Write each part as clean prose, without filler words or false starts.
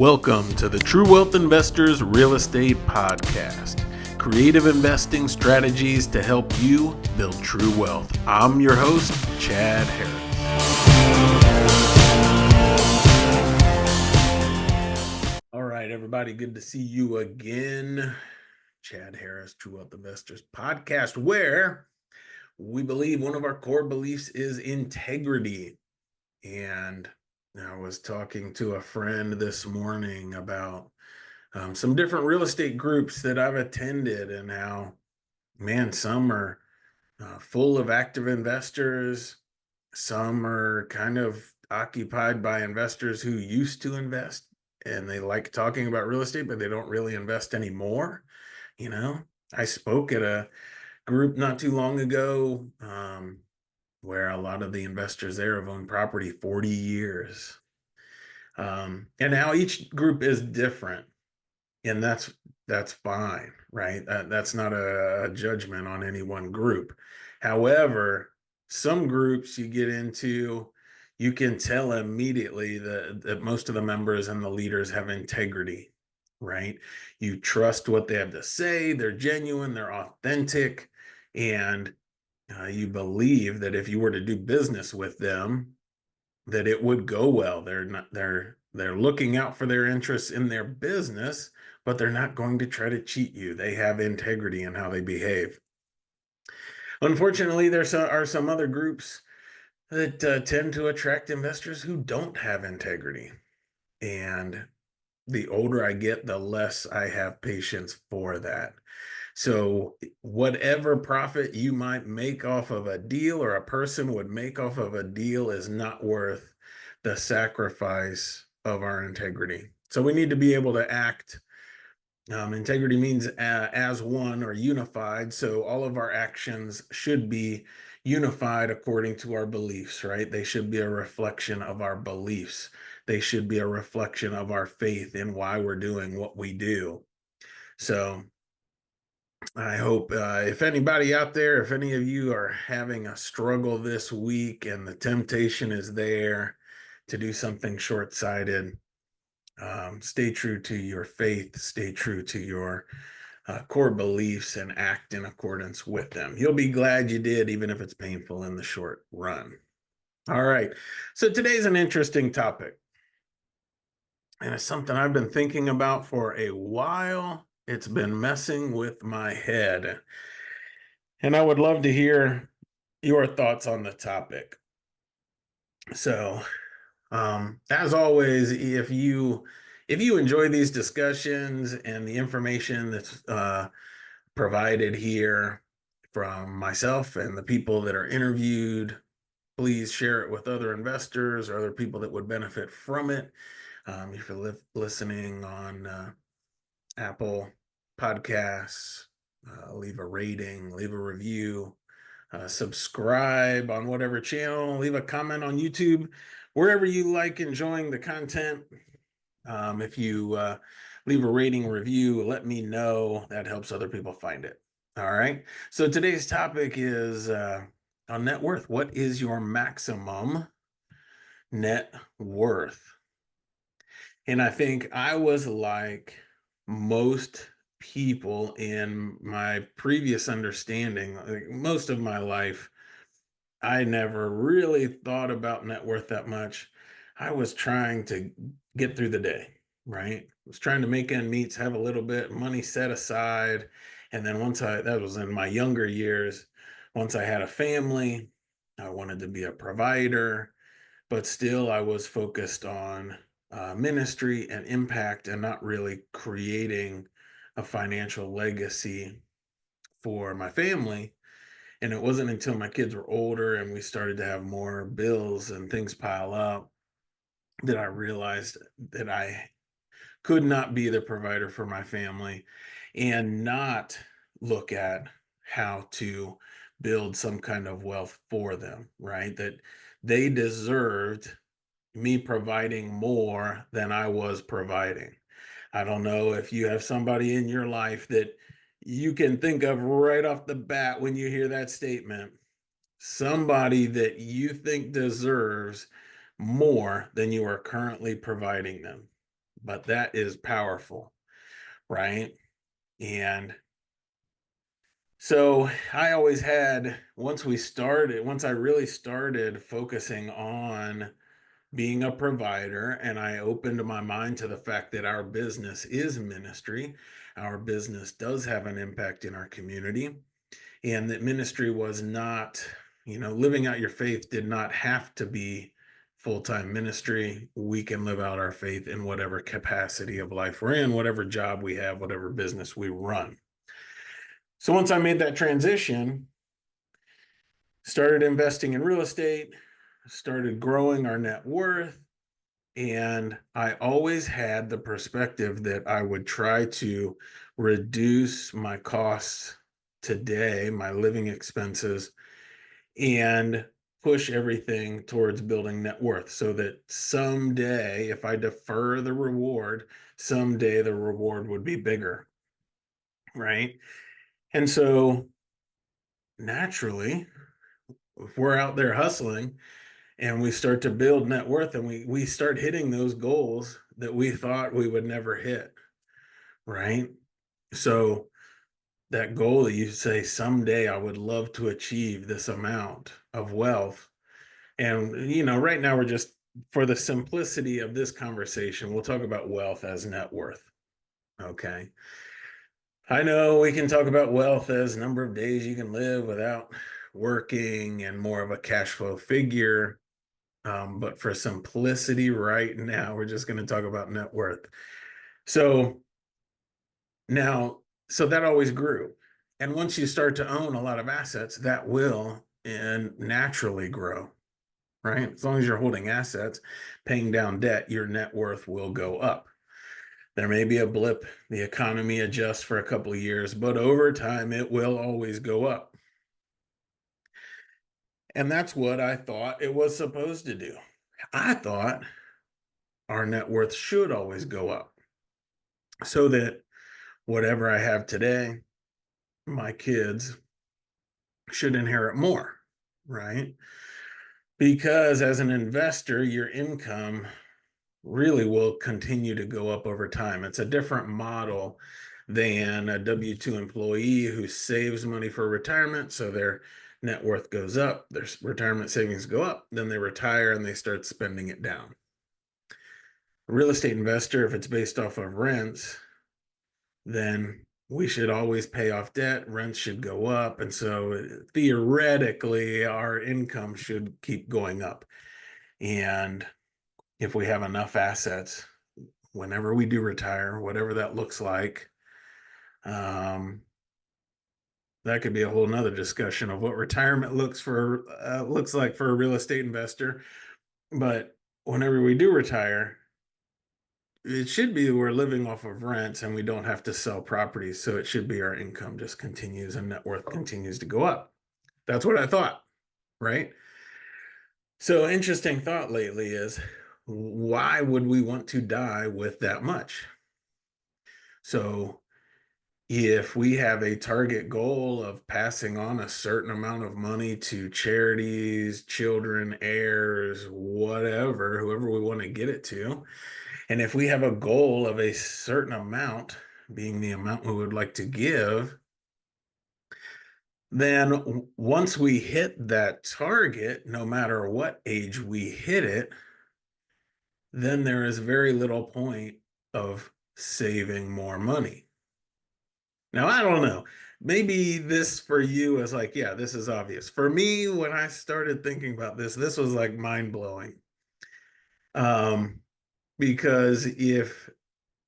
Welcome to the True Wealth Investors Real Estate Podcast. Creative investing strategies to help you build true wealth. I'm your host, Chad Harris. All right, everybody, good to see you again. Chad Harris, True Wealth Investors Podcast, where we believe one of our core beliefs is integrity. And I was talking to a friend this morning about some different real estate groups that I've attended and how, man, some are full of active investors. Some are kind of occupied by investors who used to invest and they like talking about real estate, but they don't really invest anymore. I spoke at a group not too long ago where a lot of the investors there have owned property 40 years. And how each group is different. And that's fine, right? That's not a judgment on any one group. However, some groups you get into, you can tell immediately that most of the members and the leaders have integrity, right? You trust what they have to say, they're genuine, they're authentic, and you believe that if you were to do business with them, that it would go well. They're looking out for their interests in their business, but they're not going to try to cheat you. They have integrity in how they behave. Unfortunately, there are some other groups that tend to attract investors who don't have integrity. And the older I get, the less I have patience for that. So whatever profit you might make off of a deal or a person would make off of a deal is not worth the sacrifice of our integrity. So we need to be able to act. Integrity means as one or unified. So all of our actions should be unified according to our beliefs, right? They should be a reflection of our beliefs. They should be a reflection of our faith in why we're doing what we do. So I hope if anybody out there, if any of you are having a struggle this week and the temptation is there to do something short-sighted, stay true to your faith, stay true to your core beliefs and act in accordance with them. You'll be glad you did, even if it's painful in the short run. All right. So today's an interesting topic. And it's something I've been thinking about for a while. It's been messing with my head. And I would love to hear your thoughts on the topic. So, as always, if you enjoy these discussions and the information that's provided here from myself and the people that are interviewed, please share it with other investors or other people that would benefit from it. If you're listening on Apple Podcasts, leave a rating, leave a review, subscribe on whatever channel, leave a comment on YouTube, wherever you like enjoying the content. If you leave a rating review, let me know. That helps other people find it. All right. So today's topic is on net worth. What is your maximum net worth? And I think I was like most people in my previous understanding, like most of my life, I never really thought about net worth that much. I was trying to get through the day, right? I was trying to make ends meet, have a little bit of money set aside. And then that was in my younger years, once I had a family, I wanted to be a provider, but still I was focused on ministry and impact and not really creating a financial legacy for my family. And it wasn't until my kids were older and we started to have more bills and things pile up that I realized that I could not be the provider for my family and not look at how to build some kind of wealth for them, right? That they deserved me providing more than I was providing. I don't know if you have somebody in your life that you can think of right off the bat when you hear that statement, somebody that you think deserves more than you are currently providing them. but that is powerful, right? And so I always had, once I really started focusing on being a provider, and I opened my mind to the fact that our business is ministry, our business does have an impact in our community, and that ministry was not, living out your faith did not have to be full-time ministry. We can live out our faith in whatever capacity of life we're in, whatever job we have, whatever business we run. So once I made that transition, started investing in real estate, started growing our net worth, and I always had the perspective that I would try to reduce my costs today, my living expenses, and push everything towards building net worth so that someday, if I defer the reward, someday the reward would be bigger, right? And so naturally, if we're out there hustling and we start to build net worth and we start hitting those goals that we thought we would never hit, right? So that goal that you say, someday I would love to achieve this amount of wealth. And, right now we're just, for the simplicity of this conversation, we'll talk about wealth as net worth. Okay. I know we can talk about wealth as number of days you can live without working and more of a cash flow figure. But for simplicity right now, we're just going to talk about net worth. So now, so that always grew. And once you start to own a lot of assets, that will and naturally grow, right? As long as you're holding assets, paying down debt, your net worth will go up. There may be a blip, the economy adjusts for a couple of years, but over time, it will always go up. And that's what I thought it was supposed to do. I thought our net worth should always go up so that whatever I have today, my kids should inherit more, right? Because as an investor, your income really will continue to go up over time. It's a different model than a W-2 employee who saves money for retirement. So their net worth goes up, their retirement savings go up, then they retire and they start spending it down. A real estate investor, if it's based off of rents, then we should always pay off debt, rents should go up. And so theoretically, our income should keep going up. And if we have enough assets, whenever we do retire, whatever that looks like, that could be a whole nother discussion of what retirement looks like for a real estate investor. But whenever we do retire, it should be we're living off of rents and we don't have to sell properties. So it should be our income just continues and net worth continues to go up. That's what I thought, right? So interesting thought lately is, why would we want to die with that much? So if we have a target goal of passing on a certain amount of money to charities, children, heirs, whatever, whoever we want to get it to, and if we have a goal of a certain amount being the amount we would like to give, then once we hit that target, no matter what age we hit it, then there is very little point of saving more money. Now, I don't know. Maybe this for you is like, yeah, this is obvious. For me, when I started thinking about this was like mind blowing. Um, because if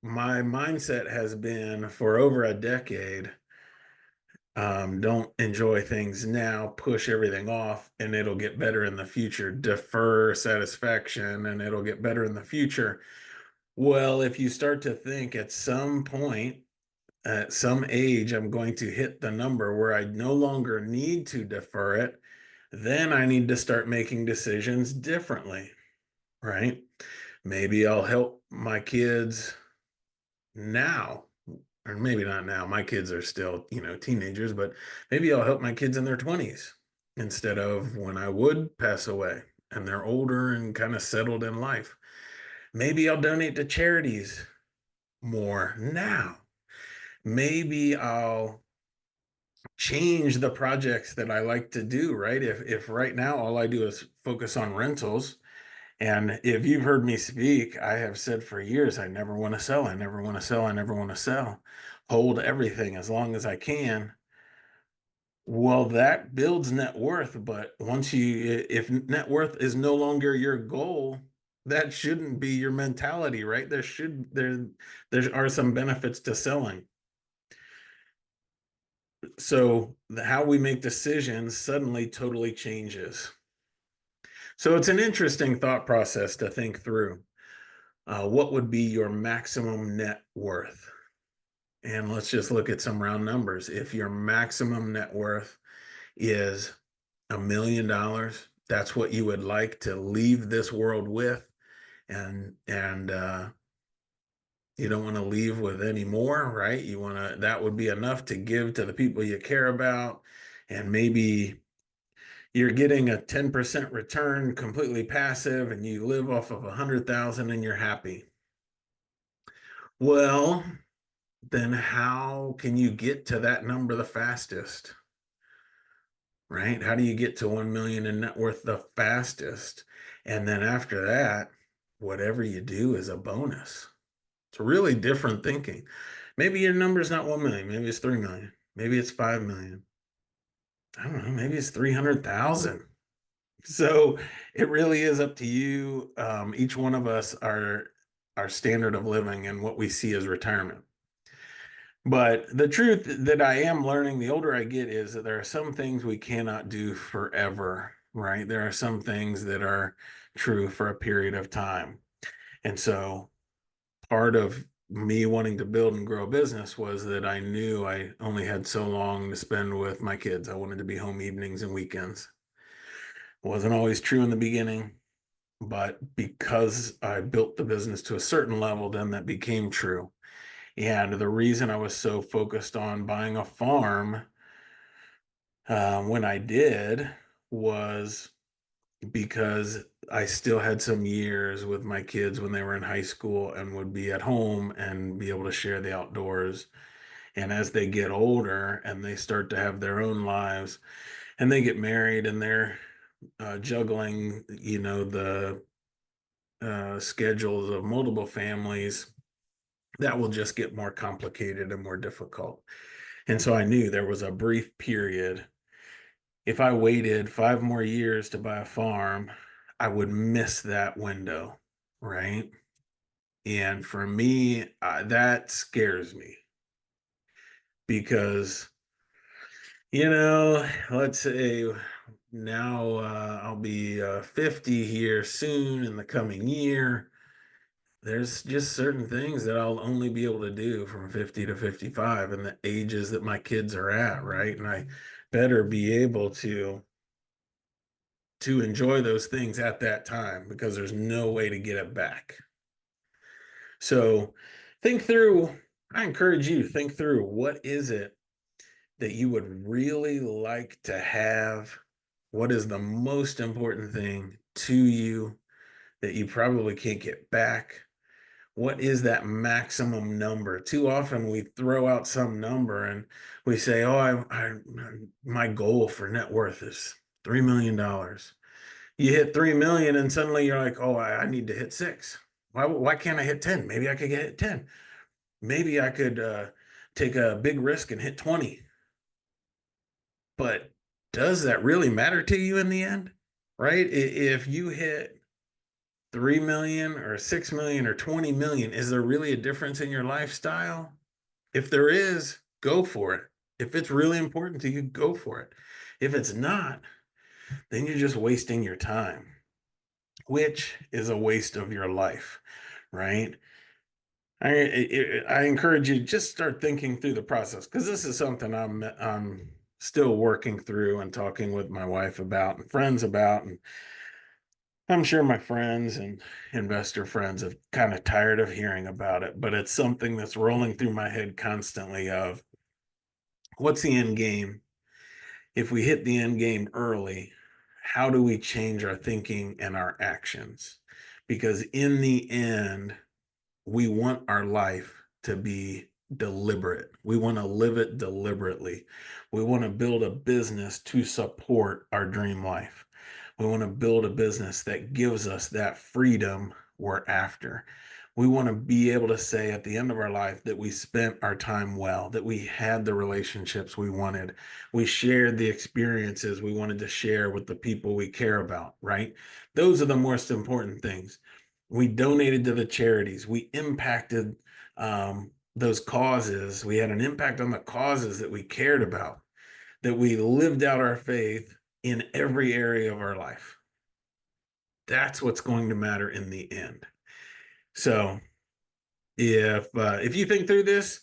my mindset has been for over a decade, don't enjoy things now, push everything off, and it'll get better in the future, defer satisfaction, and it'll get better in the future. Well, if you start to think at some point, at some age, I'm going to hit the number where I no longer need to defer it, then I need to start making decisions differently, right? Maybe I'll help my kids now, or maybe not now. My kids are still, teenagers, but maybe I'll help my kids in their 20s instead of when I would pass away and they're older and kind of settled in life. Maybe I'll donate to charities more now. Maybe I'll change the projects that I like to do, right? If right now all I do is focus on rentals, and if you've heard me speak, I have said for years, I never want to sell, I never want to sell, I never want to sell. Hold everything as long as I can. Well, that builds net worth, but if net worth is no longer your goal, that shouldn't be your mentality, right? There are some benefits to selling. So how we make decisions suddenly totally changes. So it's an interesting thought process to think through. What would be your maximum net worth? And let's just look at some round numbers. If your maximum net worth is $1 million, that's what you would like to leave this world with, and you don't want to leave with any more, right? That would be enough to give to the people you care about, and maybe you're getting a 10% return, completely passive, and you live off of 100,000 and you're happy. Well, then how can you get to that number the fastest? Right? How do you get to 1 million in net worth the fastest? And then after that, whatever you do is a bonus. It's really different thinking. Maybe your number's not 1 million, maybe it's 3 million, maybe it's 5 million. I don't know, maybe it's 300,000. So it really is up to you. Each one of us are our standard of living and what we see as retirement. But the truth that I am learning the older I get is that there are some things we cannot do forever, right? There are some things that are true for a period of time. And so part of me wanting to build and grow a business was that I knew I only had so long to spend with my kids. I wanted to be home evenings and weekends. It wasn't always true in the beginning, but because I built the business to a certain level, then that became true. And the reason I was so focused on buying a farm when I did was because I still had some years with my kids when they were in high school and would be at home and be able to share the outdoors. And as they get older and they start to have their own lives and they get married and they're juggling, the schedules of multiple families, that will just get more complicated and more difficult. And so I knew there was a brief period. If I waited 5 more years to buy a farm, I would miss that window, right? And for me, that scares me because, let's say now I'll be 50 here soon in the coming year. There's just certain things that I'll only be able to do from 50 to 55 and the ages that my kids are at, right? And I better be able to enjoy those things at that time because there's no way to get it back. So I encourage you to think through, what is it that you would really like to have? What is the most important thing to you that you probably can't get back? What is that maximum number? Too often we throw out some number and we say, "Oh, my goal for net worth is $3 million." You hit 3 million and suddenly you're like, "Oh, I need to hit 6. Why can't I hit 10? Maybe I could hit 10. Maybe I could take a big risk and hit 20." But does that really matter to you in the end? Right? If you hit 3 million or 6 million or 20 million, is there really a difference in your lifestyle? If there is, go for it. If it's really important to you, go for it. If it's not, then you're just wasting your time, which is a waste of your life, right? I encourage you to just start thinking through the process, because this is something I'm still working through and talking with my wife about and friends about, and I'm sure my friends and investor friends have kind of tired of hearing about it, but it's something that's rolling through my head constantly of, what's the end game? If we hit the end game early, how do we change our thinking and our actions? because in the end, we want our life to be deliberate. We want to live it deliberately. We want to build a business to support our dream life. We want to build a business that gives us that freedom we're after. We want to be able to say at the end of our life that we spent our time well, that we had the relationships we wanted. We shared the experiences we wanted to share with the people we care about, right? Those are the most important things. We donated to the charities. We impacted those causes. We had an impact on the causes that we cared about, that we lived out our faith in every area of our life. That's what's going to matter in the end. So if you think through this,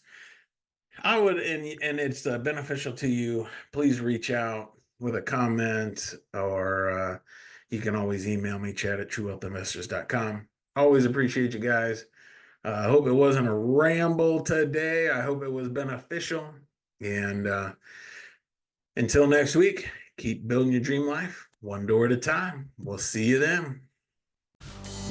I would, and it's beneficial to you, please reach out with a comment, or you can always email me, chad@truewealthinvestors.com. Always appreciate you guys. I hope it wasn't a ramble today. I hope it was beneficial. And until next week, keep building your dream life one door at a time. We'll see you then.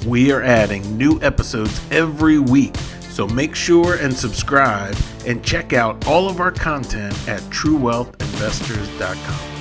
We are adding new episodes every week, so make sure and subscribe and check out all of our content at truewealthinvestors.com.